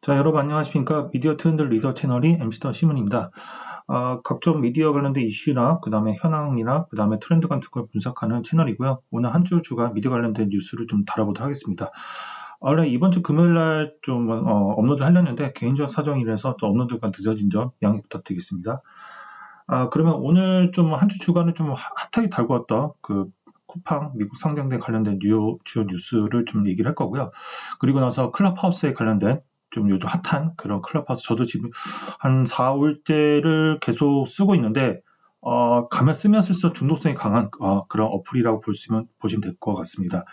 자, 여러분 안녕하십니까? 미디어 트렌드 리더 채널이 MC 시문입니다. 각종 미디어 관련된 이슈나 그 다음에 현황이나 그 다음에 트렌드 같은 걸 분석하는 채널이고요. 오늘 한 주간 미디어 관련된 뉴스를 좀 다뤄보도록 하겠습니다. 원래 이번 주 금요일날 좀 업로드 하려는데 개인적 사정이라서 또 업로드가 늦어진 점 양해 부탁드리겠습니다. 그러면 오늘 좀 한 주 주간을 좀 핫하게 달구었던 그 쿠팡 미국 상장된 관련된 주요 뉴스를 좀 얘기를 할 거고요. 그리고 나서 클럽하우스에 관련된 좀 요즘 핫한 그런 클럽하우스, 저도 지금 한 4, 5일째를 계속 쓰고 있는데 가면 쓰면 쓸수록 중독성이 강한 그런 어플이라고 보시면 될 것 같습니다.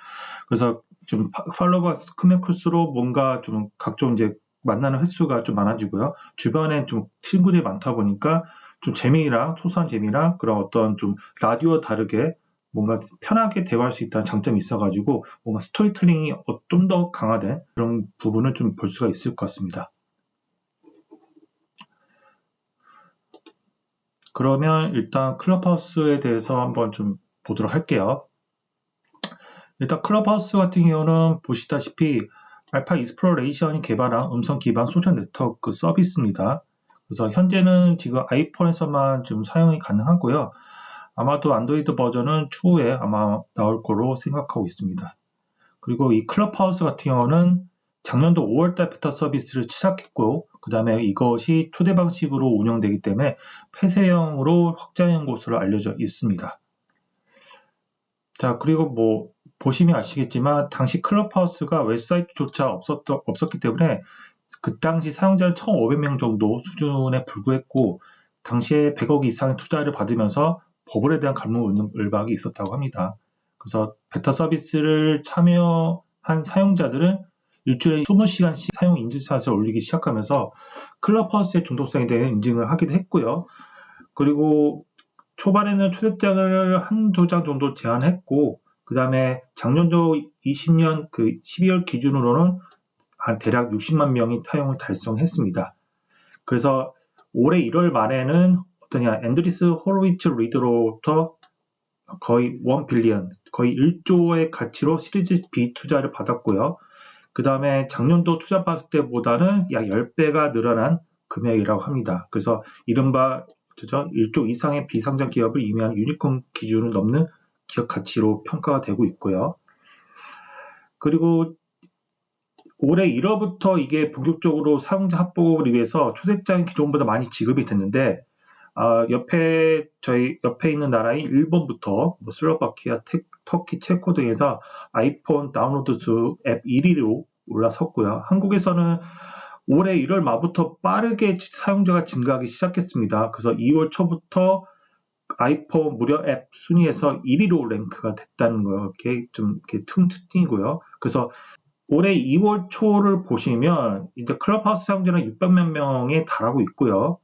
그래서 좀 팔로워가 크면 클수록 뭔가 좀 각종 이제 만나는 횟수가 좀 많아지고요. 주변에 좀 친구들이 많다 보니까 좀 재미랑 소소한 재미랑 그런 어떤 좀 라디오와 다르게 뭔가 편하게 대화할 수 있다는 장점이 있어가지고 뭔가 스토리텔링이 좀 더 강화된 그런 부분을 좀 볼 수가 있을 것 같습니다. 그러면 일단 클럽하우스에 대해서 한번 좀 보도록 할게요. 일단 클럽하우스 같은 경우는 보시다시피 알파 익스플로레이션이 개발한 음성 기반 소셜 네트워크 서비스입니다. 그래서 현재는 지금 아이폰에서만 좀 사용이 가능하고요. 아마도 안드로이드 버전은 추후에 아마 나올 거로 생각하고 있습니다. 그리고 이 클럽하우스 같은 경우는 작년도 5월달 베타 서비스를 시작했고, 그 다음에 이것이 초대 방식으로 운영되기 때문에 폐쇄형으로 확장한 것으로 알려져 있습니다. 자, 그리고 뭐 보시면 아시겠지만 당시 클럽하우스가 웹사이트조차 없었기 때문에 그 당시 사용자는 1,500명 정도 수준에 불구했고, 당시에 100억 이상의 투자를 받으면서 버블에 대한 갈무을박이 있었다고 합니다. 그래서 베타 서비스를 참여한 사용자들은 일주일에 20시간씩 사용 인증샷을 올리기 시작하면서 클럽하우스의 중독성에 대해 인증을 하기도 했고요. 그리고 초반에는 초대장을 한두 장 정도 제한했고, 그 다음에 작년도 20년 그 12월 기준으로는 대략 60만 명이 타용을 달성했습니다. 그래서 올해 1월 말에는 앤드리스 호로위츠 리더로부터 거의 1 빌리언, 거의 1조의 가치로 시리즈 B 투자를 받았고요. 그 다음에 작년도 투자 받을 때보다는 약 10배가 늘어난 금액이라고 합니다. 그래서 이른바 1조 이상의 비상장 기업을 의미하는 유니콘 기준을 넘는 기업 가치로 평가가 되고 있고요. 그리고 올해 1월부터 이게 본격적으로 사용자 합법을 위해서 초대장이 기존보다 많이 지급이 됐는데, 저희 옆에 있는 나라인 일본부터 슬로바키아, 터키, 체코 등에서 아이폰 다운로드 수 앱 1위로 올라섰고요. 한국에서는 올해 1월 말부터 빠르게 사용자가 증가하기 시작했습니다. 그래서 2월 초부터 아이폰 무료 앱 순위에서 1위로 랭크가 됐다는 거, 이렇게 특징이고요. 그래서 올해 2월 초를 보시면 이제 클럽하우스 사용자는 600만 명에 달하고 있고요.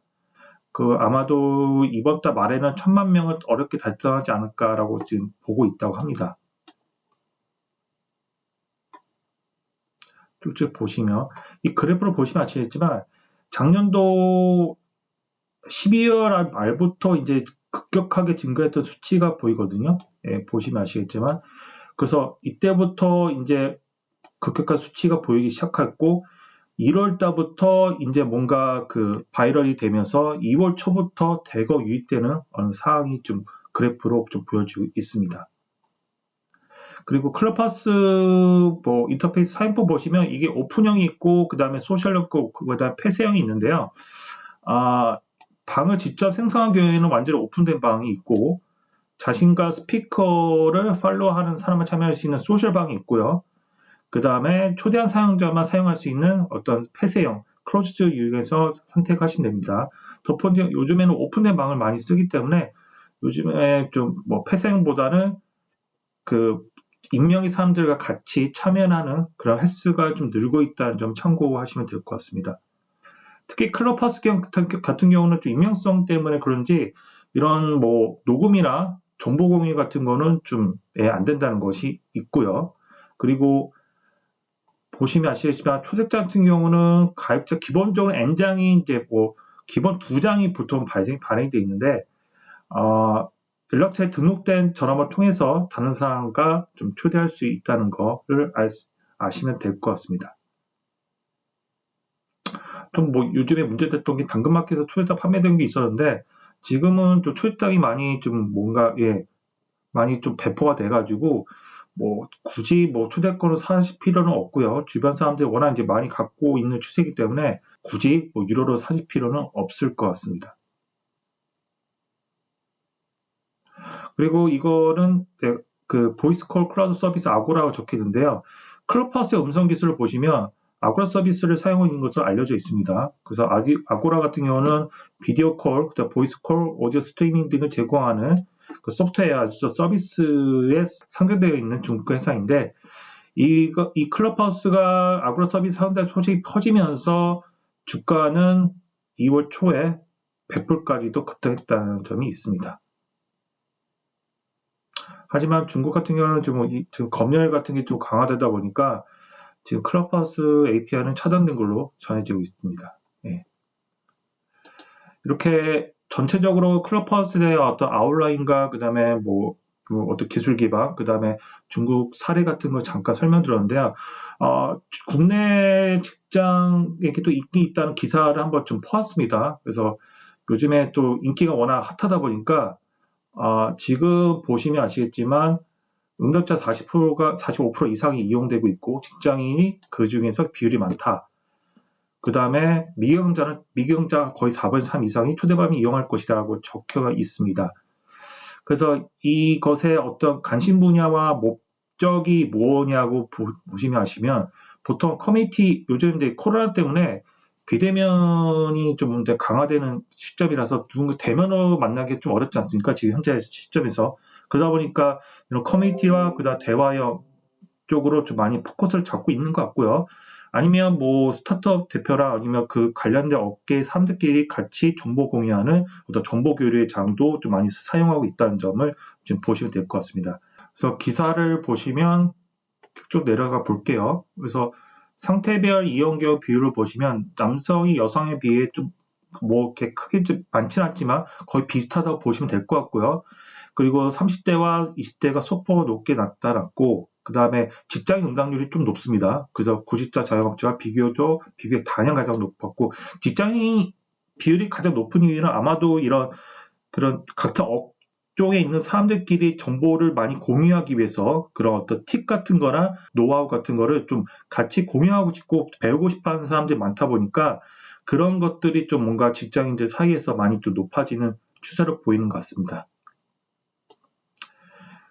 아마도 이번 달 말에는 1,000만 명을 어렵게 달성하지 않을까라고 지금 보고 있다고 합니다. 쭉 보시면 이 그래프를 보시면 아시겠지만 작년도 12월 말부터 이제 급격하게 증가했던 수치가 보이거든요. 예, 보시면 아시겠지만 그래서 이때부터 이제 급격한 수치가 보이기 시작했고 1월 달부터 이제 뭔가 바이럴이 되면서 2월 초부터 대거 유입되는 어느 상황이 좀 그래프로 좀 보여지고 있습니다. 그리고 클럽하우스 인터페이스 사인법 보시면 이게 오픈형이 있고 그 다음에 소셜형 있고 그 다음에 폐쇄형이 있는데요. 방을 직접 생성한 경우에는 완전히 오픈된 방이 있고 자신과 스피커를 팔로우하는 사람을 참여할 수 있는 소셜 방이 있고요. 그 다음에 초대한 사용자만 사용할 수 있는 어떤 폐쇄형, 클로즈드 유형에서 선택하시면 됩니다. 요즘에는 오픈된 방을 많이 쓰기 때문에 요즘에 좀 폐쇄형보다는 익명의 사람들과 같이 참여하는 그런 횟수가 좀 늘고 있다는 점 참고하시면 될 것 같습니다. 특히 클럽하우스 같은 경우는 좀 익명성 때문에 그런지 이런 녹음이나 정보 공유 같은 거는 좀 안 된다는 것이 있고요. 그리고 보시면 아시겠지만 초대장 같은 경우는 가입자 기본적으로 N장이 이제 기본 2장이 보통 발행이 되어 있는데 연락처에 등록된 전화번호 통해서 다른 사람과 좀 초대할 수 있다는 거를 아시면 될 것 같습니다. 좀 뭐 요즘에 문제됐던 게 당근마켓에서 초대장 판매된 게 있었는데 지금은 좀 초대장이 많이 좀 뭔가 많이 좀 배포가 돼가지고 뭐 굳이 뭐 초대권을 사실 필요는 없고요. 주변 사람들이 워낙 이제 많이 갖고 있는 추세이기 때문에 굳이 뭐 유료로 사실 필요는 없을 것 같습니다. 그리고 이거는 그 보이스콜 클라우드 서비스 아고라고 적혀 있는데요. 클럽하우스의 음성 기술을 보시면 아고라 서비스를 사용하고 있는 것으로 알려져 있습니다. 그래서 아고라 같은 경우는 비디오 콜, 보이스 콜, 오디오 스트리밍 등을 제공하는 그 소프트웨어 서비스에 상대되어 있는 중국 회사인데 이 클럽하우스가 아고라 서비스 사용자 소식이 퍼지면서 주가는 2월 초에 100불까지도 급등했다는 점이 있습니다. 하지만 중국 같은 경우는 지금 검열 같은 게 좀 강화되다 보니까 지금 클럽하우스 API는 차단된 걸로 전해지고 있습니다. 예. 이렇게 전체적으로 클럽하우스의 어떤 아웃라인과 그다음에 뭐 어떤 기술 기반, 그다음에 중국 사례 같은 걸 잠깐 설명드렸는데요. 국내 직장에 또 인기 있다는 기사를 한번 좀 퍼왔습니다. 그래서 요즘에 또 인기가 워낙 핫하다 보니까 지금 보시면 아시겠지만 응답자 45% 이상이 이용되고 있고 직장인이 그 중에서 비율이 많다. 그 다음에 미경자가 거의 4분의 3 이상이 초대밤이 이용할 것이라고 적혀 있습니다. 그래서 이것의 어떤 관심 분야와 목적이 뭐냐고 보시면 아시면 보통 커뮤니티 요즘 이제 코로나 때문에 비대면이 좀 강화되는 시점이라서 누군가 대면으로 만나기 좀 어렵지 않습니까? 지금 현재 시점에서. 그러다 보니까 이런 커뮤니티와 그다음 대화형 쪽으로 좀 많이 포커스를 잡고 있는 것 같고요. 아니면 뭐 스타트업 대표랑 아니면 그 관련된 업계 사람들끼리 같이 정보 공유하는 어떤 정보 교류의 장도 좀 많이 사용하고 있다는 점을 좀 보시면 될 것 같습니다. 그래서 기사를 보시면 쭉 내려가 볼게요. 그래서 상태별 이용료 비율을 보시면 남성이 여성에 비해 좀 뭐 이렇게 크게 좀 많지는 않지만 거의 비슷하다고 보시면 될 것 같고요. 그리고 30대와 20대가 소폭 높게 나타났고 그 다음에 직장 응답률이 좀 높습니다. 그래서 구직자 자영업자가 비교적 단연 가장 높았고 직장인 비율이 가장 높은 이유는 아마도 이런 그런 각자 업종에 있는 사람들끼리 정보를 많이 공유하기 위해서 그런 어떤 팁 같은 거나 노하우 같은 거를 좀 같이 공유하고 싶고 배우고 싶어 하는 사람들이 많다 보니까 그런 것들이 좀 뭔가 직장인들 사이에서 많이 또 높아지는 추세로 보이는 것 같습니다.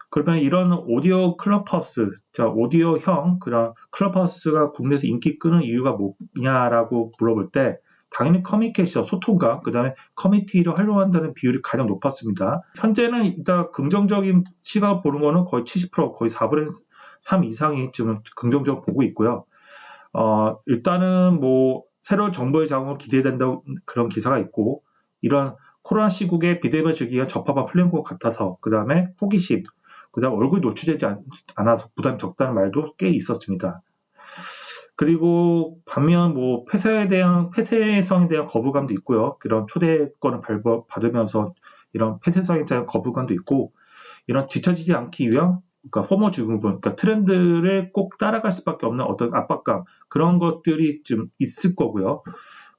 그러면 이런 오디오 클럽하우스, 오디오형 그런 클럽하우스가 국내에서 인기 끄는 이유가 뭐냐라고 물어볼 때 당연히 커뮤니케이션, 소통과 그 다음에 커뮤니티를 활용한다는 비율이 가장 높았습니다. 현재는 일단 긍정적인 시각을 보는 거는 거의 70%, 거의 4분의 3 이상이 지금 긍정적으로 보고 있고요. 일단은 뭐 새로운 정보의 자원을 기대된다는 그런 기사가 있고 이런 코로나 시국에 비대면 주기가 접합한 플랜 것 같아서 그 다음에 호기심, 그 다음 얼굴이 노출되지 않아서 부담이 적다는 말도 꽤 있었습니다. 그리고 반면 뭐 폐쇄성에 대한 거부감도 있고요. 그런 초대권을 받으면서 이런 폐쇄성에 대한 거부감도 있고 이런 뒤처지지 않기 위한 그러니까 포모 증후군, 그러니까 트렌드를 꼭 따라갈 수밖에 없는 어떤 압박감 그런 것들이 좀 있을 거고요.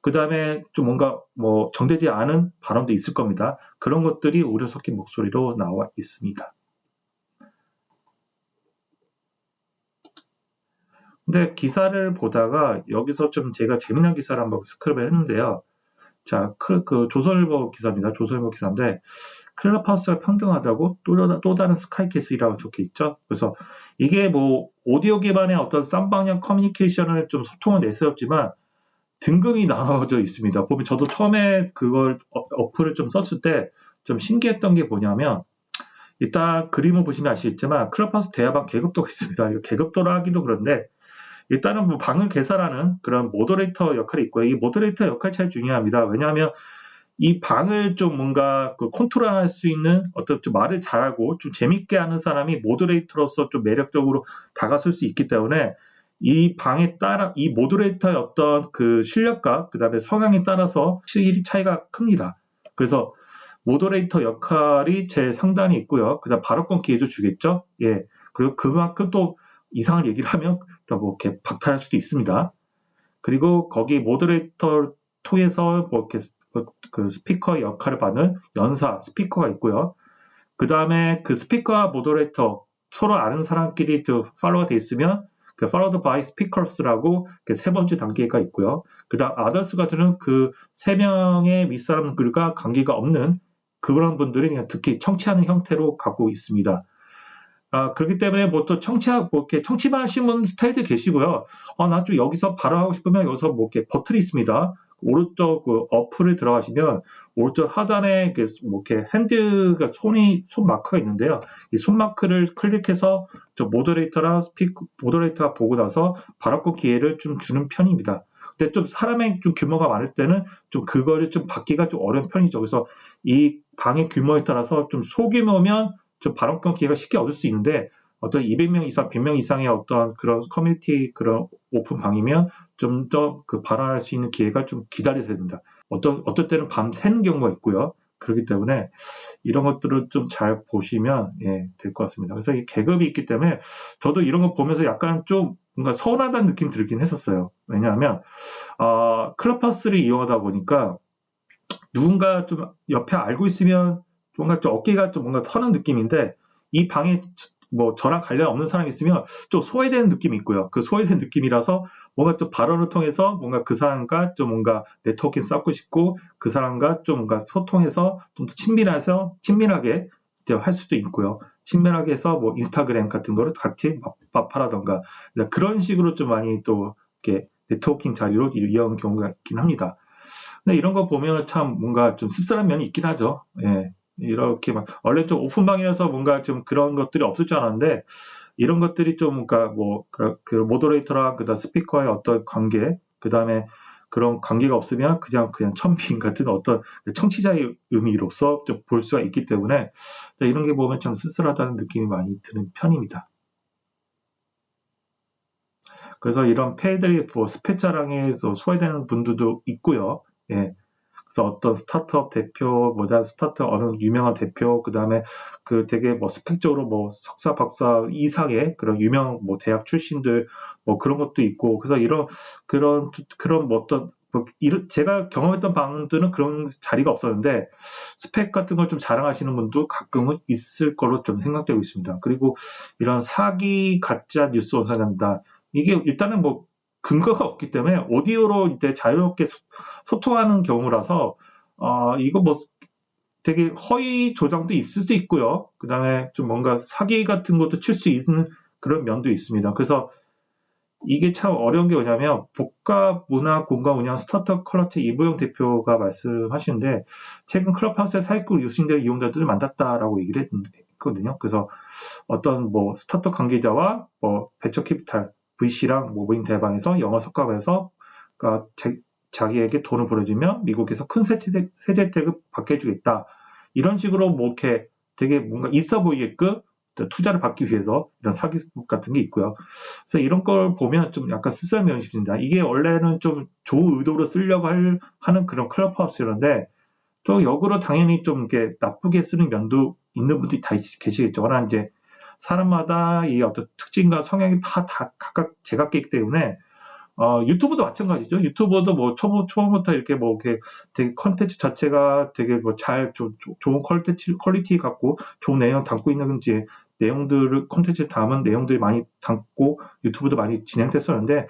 그 다음에 좀 뭔가 뭐 정되지 않은 발언도 있을 겁니다. 그런 것들이 우려 섞인 목소리로 나와 있습니다. 근데 기사를 보다가 여기서 좀 제가 재미난 기사를 한번 스크랩을 했는데요. 자, 그 조선일보 기사입니다. 조선일보 기사인데 클럽하우스가 평등하다고 또 다른 스카이캐슬이라고 적혀 있죠. 그래서 이게 뭐 오디오 기반의 어떤 쌍방향 커뮤니케이션을 좀 소통을 내세웠지만 등급이 나눠져 있습니다. 보면 저도 처음에 그걸 어플을 좀 썼을 때 좀 신기했던 게 뭐냐면 일단 그림을 보시면 아시겠지만 클럽하우스 대화방 계급도가 있습니다. 이거 계급도라 하기도 그런데 일단은 뭐 방을 개설하는 그런 모더레이터 역할이 있고요. 이 모더레이터 역할이 제일 중요합니다. 왜냐하면 이 방을 좀 뭔가 컨트롤할 수 있는 어떤 좀 말을 잘하고 좀 재밌게 하는 사람이 모더레이터로서 좀 매력적으로 다가설 수 있기 때문에 이 방에 따라 이 모더레이터의 어떤 그 실력과 그 다음에 성향에 따라서 실력이 차이가 큽니다. 그래서 모더레이터 역할이 제일 상단에 있고요. 그 다음 발언권 기회도 주겠죠. 그리고 그만큼 또 이상한 얘기를 하면 또 뭐 이렇게 박탈할 수도 있습니다. 그리고 거기 모더레이터 통해서 뭐 이렇게 그 스피커 역할을 받는 연사 스피커가 있고요. 그 다음에 그 스피커와 모더레이터 서로 아는 사람끼리 팔로우가 돼 있으면 그 followed by speakers라고 세 번째 단계가 있고요. 그 다음 others 같은 그 세 명의 윗사람들과 관계가 없는 그런 분들이 그냥 특히 청취하는 형태로 갖고 있습니다. 그렇기 때문에 뭐 또 이렇게 청취만 하시는 분 스타일도 계시고요. 나 좀 여기서 발언하고 싶으면 여기서 뭐 이렇게 버튼이 있습니다. 오른쪽 그 어플을 들어가시면 오른쪽 하단에 뭐 이렇게 핸드가 손 마크가 있는데요. 이 손 마크를 클릭해서 모더레이터가 보고 나서 발언권 기회를 좀 주는 편입니다. 근데 좀 사람의 좀 규모가 많을 때는 좀 그거를 좀 받기가 좀 어려운 편이죠. 그래서 이 방의 규모에 따라서 좀 소규모면 좀 발언권 기회가 쉽게 얻을 수 있는데 어떤 200명 이상, 100명 이상의 어떤 그런 커뮤니티 그런 오픈 방이면 좀 더 그 발언할 수 있는 기회가 좀 기다려야 됩니다. 어떨 때는 밤 새는 경우가 있고요. 그렇기 때문에 이런 것들을 좀 잘 보시면 될 것 같습니다. 그래서 이 계급이 있기 때문에 저도 이런 거 보면서 약간 좀 뭔가 서운하다는 느낌 들긴 했었어요. 왜냐하면 클럽하우스를 이용하다 보니까 누군가 좀 옆에 알고 있으면 뭔가 좀 어깨가 좀 뭔가 터는 느낌인데 이 방에 뭐 저랑 관련 없는 사람이 있으면 좀 소외되는 느낌이 있고요. 그 소외된 느낌이라서 뭔가 좀 발언을 통해서 뭔가 그 사람과 좀 뭔가 네트워킹 쌓고 싶고 그 사람과 좀 뭔가 소통해서 좀 더 친밀하게 할 수도 있고요. 친밀하게 해서 뭐 인스타그램 같은 거를 같이 마파라던가 그런 식으로 좀 많이 또 이렇게 네트워킹 자리로 이용하는 경우가 있긴 합니다. 근데 이런 거 보면 참 뭔가 좀 씁쓸한 면이 있긴 하죠. 이렇게 원래 좀 오픈방이라서 뭔가 좀 그런 것들이 없을 줄 알았는데, 이런 것들이 좀 뭔가 뭐, 그 모더레이터랑 그다음 스피커의 어떤 관계, 그 다음에 그런 관계가 없으면 그냥 천빈 같은 어떤 청취자의 의미로서 좀 볼 수가 있기 때문에 이런 게 보면 참 씁쓸하다는 느낌이 많이 드는 편입니다. 그래서 이런 폐들이 뭐 스펙 자랑에서 소외되는 분들도 있고요. 그래서 어떤 스타트업 대표, 스타트업 어느 유명한 대표, 그 다음에 그 되게 뭐 스펙적으로 뭐 석사, 박사 이상의 그런 유명 뭐 대학 출신들 뭐 그런 것도 있고, 그래서 그런 뭐 어떤 제가 경험했던 방들은 그런 자리가 없었는데 스펙 같은 걸 좀 자랑하시는 분도 가끔은 있을 거로 좀 생각되고 있습니다. 그리고 이런 사기 가짜 뉴스 원산한다. 이게 일단은 뭐 근거가 없기 때문에 오디오로 이제 자유롭게 소통하는 경우라서 이거 뭐 되게 허위 조작도 있을 수 있고요. 그 다음에 좀 뭔가 사기 같은 것도 칠 수 있는 그런 면도 있습니다. 그래서 이게 참 어려운 게 뭐냐면 복합 문화 공간 운영 스타트업 컬러티 이부영 대표가 말씀하시는데 최근 클럽하우스의 사익국 유승될 이용자들을 만났다라고 얘기를 했거든요. 그래서 어떤 뭐 스타트업 관계자와 뭐 벤처 캐피탈 VC랑 모임 대방에서 영어 석합에서 그러니까 자기에게 돈을 보내주면 미국에서 큰 세제 혜택을 받게 해주겠다. 이런 식으로 뭐 이렇게 되게 뭔가 있어 보이게끔 투자를 받기 위해서 이런 사기법 같은 게 있고요. 그래서 이런 걸 보면 좀 약간 씁쓸한 면이 있습니다. 이게 원래는 좀 좋은 의도로 쓰려고 하는 그런 클럽하우스였는데 또 역으로 당연히 좀 이렇게 나쁘게 쓰는 면도 있는 분들이 다 계시겠죠. 그러나 이제 사람마다 이 어떤 특징과 성향이 다 각각 제각기 때문에 유튜브도 마찬가지죠. 유튜버도 뭐 초반부터 이렇게 뭐 이렇게 되게 컨텐츠 자체가 되게 뭐 좋은 퀄리티 갖고 좋은 내용 담고 있는 이제 내용들을 컨텐츠에 담은 내용들이 많이 담고 유튜브도 많이 진행됐었는데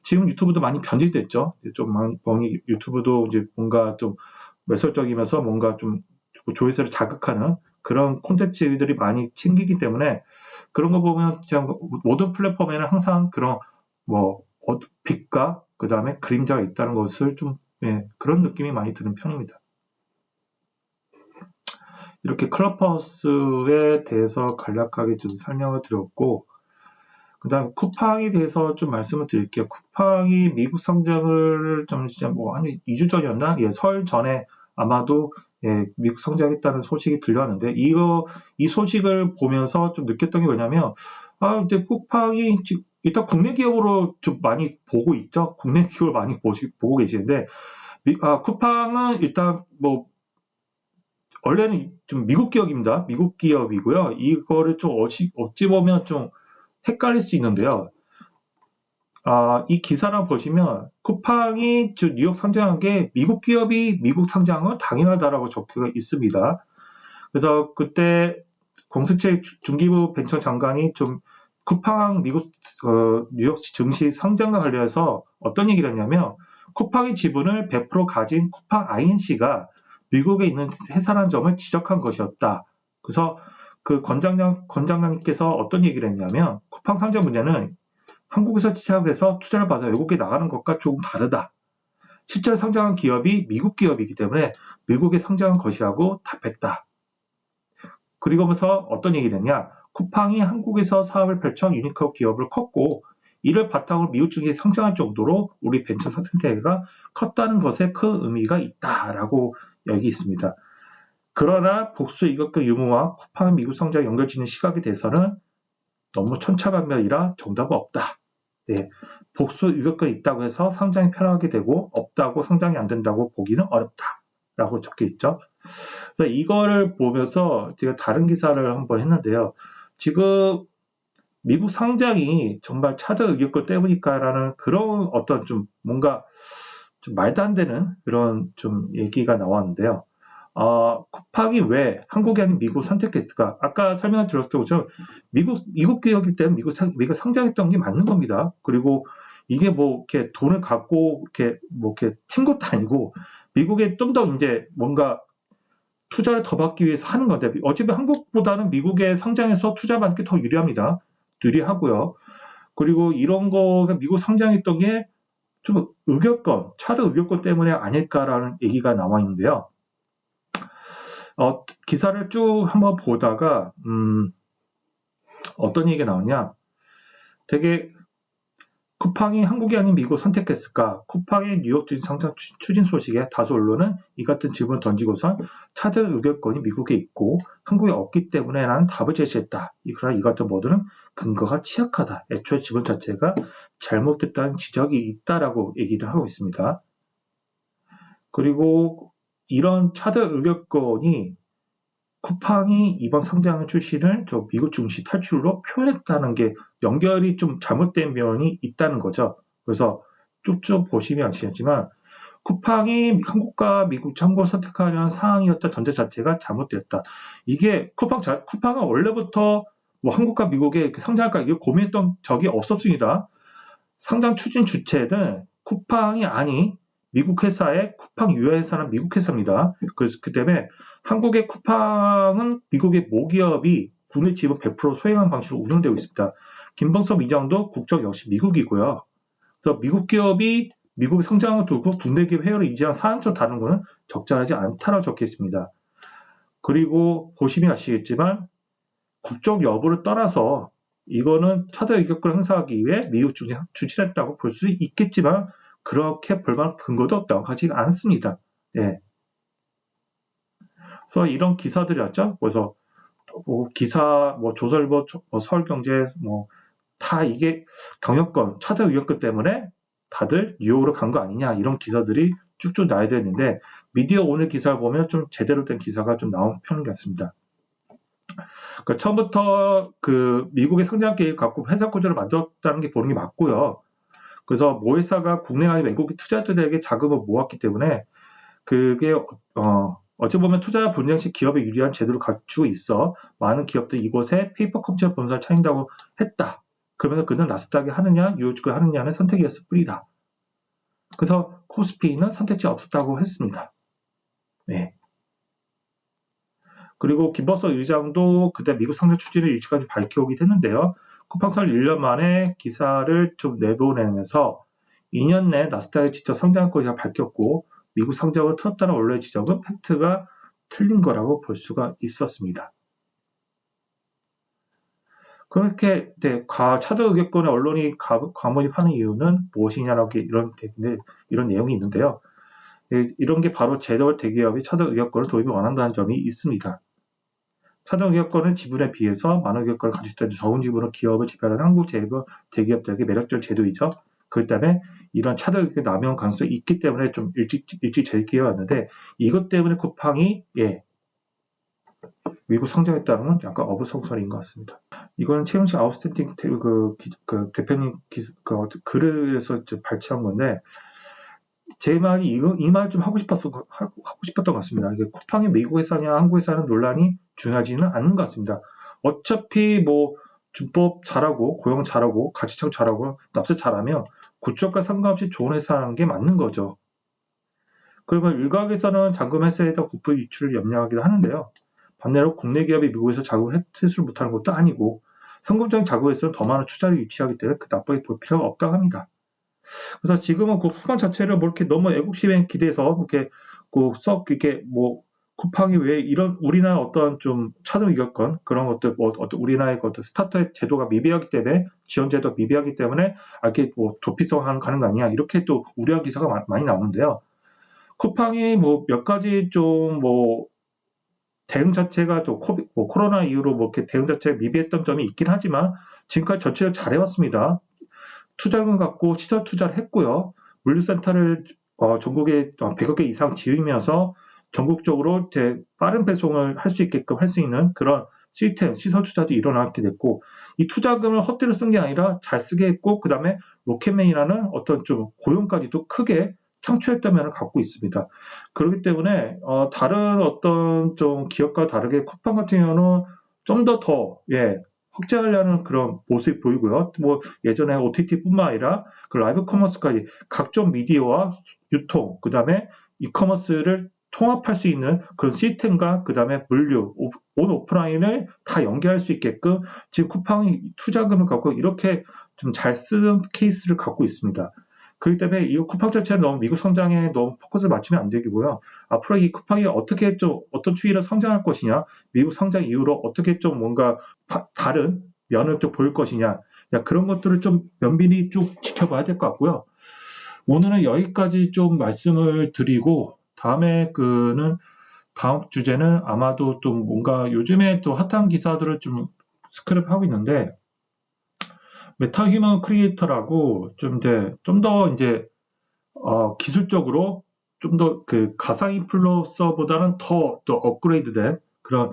지금 유튜브도 많이 변질됐죠. 좀 많이 유튜브도 이제 뭔가 좀 매설적이면서 뭔가 좀 조회수를 자극하는 그런 콘텐츠들이 많이 챙기기 때문에 그런 거 보면 그냥 모든 플랫폼에는 항상 그런 뭐 빛과 그 다음에 그림자가 있다는 것을 좀 그런 느낌이 많이 드는 편입니다. 이렇게 클럽하우스에 대해서 간략하게 좀 설명을 드렸고 그 다음 쿠팡에 대해서 좀 말씀을 드릴게요. 쿠팡이 미국 상장을 좀 진짜 뭐 한 2주 전이었나? 설 전에 아마도 미국 상장했다는 소식이 들려왔는데 이 소식을 보면서 좀 느꼈던 게 뭐냐면 근데 쿠팡이 일단 국내 기업으로 좀 많이 보고 있죠. 국내 기업을 많이 보고 계시는데 쿠팡은 일단 뭐 원래는 좀 미국 기업입니다. 미국 기업이고요. 이거를 좀 어찌 보면 좀 헷갈릴 수 있는데요. 이 기사를 보시면 쿠팡이 뉴욕 상장한 게 미국 기업이 미국 상장은 당연하다라고 적혀 있습니다. 그래서 그때 공수처 중기부 벤처 장관이 좀 쿠팡 미국 뉴욕 증시 상장과 관련해서 어떤 얘기를 했냐면 쿠팡의 지분을 100% 가진 쿠팡 INC가 미국에 있는 회사라는 점을 지적한 것이었다. 그래서 그 권장장님께서 어떤 얘기를 했냐면 쿠팡 상장 문제는 한국에서 시작을 해서 투자를 받아 외국에 나가는 것과 조금 다르다. 실제로 상장한 기업이 미국 기업이기 때문에 미국에 상장한 것이라고 답했다. 그리고서 어떤 얘기를 했냐. 쿠팡이 한국에서 사업을 펼쳐 유니크업 기업을 컸고 이를 바탕으로 미국 증시에 상장할 정도로 우리 벤처 생태계가 컸다는 것에 큰 의미가 있다라고 여기 있습니다. 그러나 복수 이격과 유무와 쿠팡 미국 상장 연결짓는 시각에 대해서는 너무 천차만별이라 정답은 없다. 네, 복수 유격권이 있다고 해서 상장이 편하게 되고 없다고 상장이 안 된다고 보기는 어렵다라고 적혀 있죠. 그래서 이거를 보면서 제가 다른 기사를 한번 했는데요. 지금 미국 상장이 정말 차저 의결권 때문일까라는 그런 어떤 좀 뭔가 좀 말도 안 되는 그런 좀 얘기가 나왔는데요. 쿠팡이 왜 한국이 아닌 미국 선택했을까? 아까 설명을 들었던 것처럼 미국 기업이기 때문에 미국 상장했던 게 맞는 겁니다. 그리고 이게 뭐 이렇게 돈을 갖고 이렇게 뭐 이렇게 튄 것도 아니고 미국에 좀 더 이제 뭔가 투자를 더 받기 위해서 하는 건데 어차피 한국보다는 미국에 상장해서 투자받는 게 더 유리합니다. 유리하고요. 그리고 이런 거가 미국 상장했던 게 좀 차저 의결권 때문에 아닐까라는 얘기가 나와 있는데요. 기사를 쭉 한번 보다가 어떤 얘기가 나오냐. 되게 쿠팡이 한국이 아닌 미국을 선택했을까? 쿠팡의 뉴욕 증시 상장 추진 소식에 다수 언론은 이 같은 질문을 던지고선 차저 의결권이 미국에 있고 한국에 없기 때문에 라는 답을 제시했다. 그러나 이 같은 보도는 근거가 취약하다. 애초에 지분 자체가 잘못됐다는 지적이 있다라고 얘기를 하고 있습니다. 그리고 이런 차저 의결권이 쿠팡이 이번 상장 출시를 미국 증시 탈출로 표현했다는 게 연결이 좀 잘못된 면이 있다는 거죠. 그래서 쭉쭉 보시면 아시겠지만 쿠팡이 한국과 미국 참고를 선택하려는 상황이었던 전제 자체가 잘못됐다. 이게 쿠팡은 원래부터 뭐 한국과 미국에 상장할까 이게 고민했던 적이 없었습니다. 상장 추진 주체는 쿠팡이 아닌 미국 회사의 쿠팡 유해회사는 미국 회사입니다. 그래서 그 때문에 한국의 쿠팡은 미국의 모기업이 국내 지분 100% 소행한 방식으로 운영되고 있습니다. 김범섭 이장도 국적 역시 미국이고요. 그래서 미국 기업이 미국에 성장을 두고 국내 기업 회원을 인지한 사안처럼 다른 것은 적절하지 않다라고 적혀 있습니다. 그리고 보시면 아시겠지만 국적 여부를 떠나서 이거는 차저 의결권을 행사하기 위해 미국 중에 추진했다고 볼 수 있겠지만 그렇게 볼 만한 근거도 명확하지가 않습니다. 예. 그래서 이런 기사들이었죠. 그래서 기사, 조선일보, 서울경제, 다 이게 경영권, 차저 의결권 때문에 다들 뉴욕으로 간 거 아니냐 이런 기사들이 쭉쭉 나야 되는데 미디어 오늘 기사를 보면 좀 제대로 된 기사가 좀 나온 편인 것 같습니다. 그러니까 처음부터 그 미국의 상장 계획 갖고 회사 구조를 만들었다는 게 보는 게 맞고요. 그래서 모 회사가 국내 아닌 외국인 투자자들에게 자금을 모았기 때문에 그게 어찌 보면 투자 분쟁 시 기업에 유리한 제도를 갖추고 있어 많은 기업들이 이곳에 페이퍼 컴퓨터 본사를 차린다고 했다. 그러면서 그는 나스닥에 하느냐 뉴욕주에 하느냐는 선택이었을 뿐이다. 그래서 코스피는 선택지 없었다고 했습니다. 네. 그리고 김범석 의장도 그때 미국 상장 추진을 일찍까지 밝혀오기도 했는데요. 쿠팡사를 1년 만에 기사를 좀 내보내면서 2년 내 나스닥에 직접 상장할 것이라 밝혔고 미국 상장을 틀었다는 언론의 지적은 팩트가 틀린 거라고 볼 수가 있었습니다. 그렇게 차저 의결권에 언론이 과몰입하는 이유는 무엇이냐라고 이런 내용이 있는데요. 이런 게 바로 제도와 대기업이 차저 의결권을 도입을 원한다는 점이 있습니다. 차저 의결권은 지분에 비해서 많은 의결권을 가질 수 있는 적은 지분으로 기업을 지배하는 한국 대기업들에게 매력적인 제도이죠. 그렇기 때문에 이런 차저 의결권 남용 가능성이 있기 때문에 좀 일찍 제기해 왔는데 이것 때문에 쿠팡이 미국 성장했다는 건 약간 어불성설인 것 같습니다. 이거는 최영식 아웃스탠딩 그 대표님 글에서 발췌한 건데, 제 말이 이 말 좀 하고 싶었던 것 같습니다. 이게 쿠팡이 미국 회사냐 한국 회사는 논란이 중요하지는 않는 것 같습니다. 어차피 뭐 준법 잘하고 고용 잘하고 가치청 잘하고 납세 잘하면 그쪽과 상관없이 좋은 회사라는 게 맞는 거죠. 그리고 일각에서는 잔금 회사에다 국부 유출을 염려하기도 하는데요. 반대로 국내 기업이 미국에서 자금을 회수를 못하는 것도 아니고 성공적인 자금에서는 더 많은 투자를 유치하기 때문에 그 나쁘게 볼 필요가 없다고 합니다. 그래서 지금은 그 쿠팡 자체를 뭐 이렇게 너무 애국심에 기대서 이렇게 이렇게 뭐 쿠팡이 왜 이런 우리나라 어떤 좀 차등 위격권 그런 것들 뭐 어떤 우리나라의 어떤 스타트업 제도가 미비하기 때문에 지원 제도가 미비하기 때문에 이렇게 뭐 도피성 가는 거 아니야 이렇게 또 우려한 기사가 많이 나오는데요. 쿠팡이 뭐 몇 가지 좀 뭐 대응 자체가 또 코로나 이후로 뭐 이렇게 대응 자체가 미비했던 점이 있긴 하지만 지금까지 전체적으로 잘해왔습니다. 투자금 갖고 시설 투자를 했고요. 물류센터를 전국에 100여 개 이상 지으면서 전국적으로 빠른 배송을 할 수 있게끔 할 수 있는 그런 시스템, 시설 투자도 일어나게 됐고, 이 투자금을 헛되이 쓴 게 아니라 잘 쓰게 했고, 그 다음에 로켓맨이라는 어떤 좀 고용까지도 크게 창출했다는 면을 갖고 있습니다. 그렇기 때문에 다른 어떤 좀 기업과 다르게 쿠팡 같은 경우는 좀 더 확장하려는 그런 모습이 보이고요. 뭐 예전에 OTT뿐만 아니라 그 라이브 커머스까지 각종 미디어와 유통, 그 다음에 이커머스를 통합할 수 있는 그런 시스템과 그 다음에 물류, 온 오프라인을 다 연계할 수 있게끔 지금 쿠팡이 투자금을 갖고 이렇게 좀 잘 쓰는 케이스를 갖고 있습니다. 그렇기 때문에 이 쿠팡 자체는 너무 미국 성장에 너무 포커스를 맞추면 안 되고요. 앞으로 이 쿠팡이 어떻게 좀 어떤 추이로 성장할 것이냐, 미국 성장 이후로 어떻게 좀 뭔가 다른 면을 좀 보일 것이냐, 그런 것들을 좀 면밀히 쭉 지켜봐야 될 것 같고요. 오늘은 여기까지 좀 말씀을 드리고 다음 주제는 아마도 또 뭔가 요즘에 또 핫한 기사들을 좀 스크랩하고 있는데 메타 휴먼 크리에이터라고 좀 더 이제 기술적으로 좀 더 그 가상 인플루언서보다는 더 업그레이드된 그런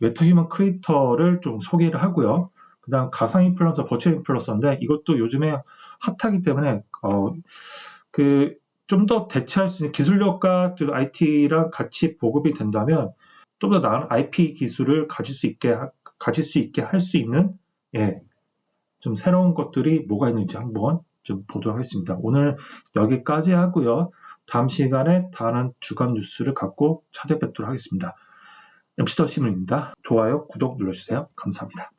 메타 휴먼 크리에이터를 좀 소개를 하고요. 그다음 가상 인플루언서, 버추얼 인플루언서인데 이것도 요즘에 핫하기 때문에 좀 더 대체할 수 있는 기술력과 IT랑 같이 보급이 된다면 좀 더 나은 IP 기술을 가질 수 있게 할 수 있는 좀 새로운 것들이 뭐가 있는지 한번 좀 보도록 하겠습니다. 오늘 여기까지 하고요. 다음 시간에 다른 주간 뉴스를 갖고 찾아뵙도록 하겠습니다. MC 더 신문입니다. 좋아요, 구독 눌러주세요. 감사합니다.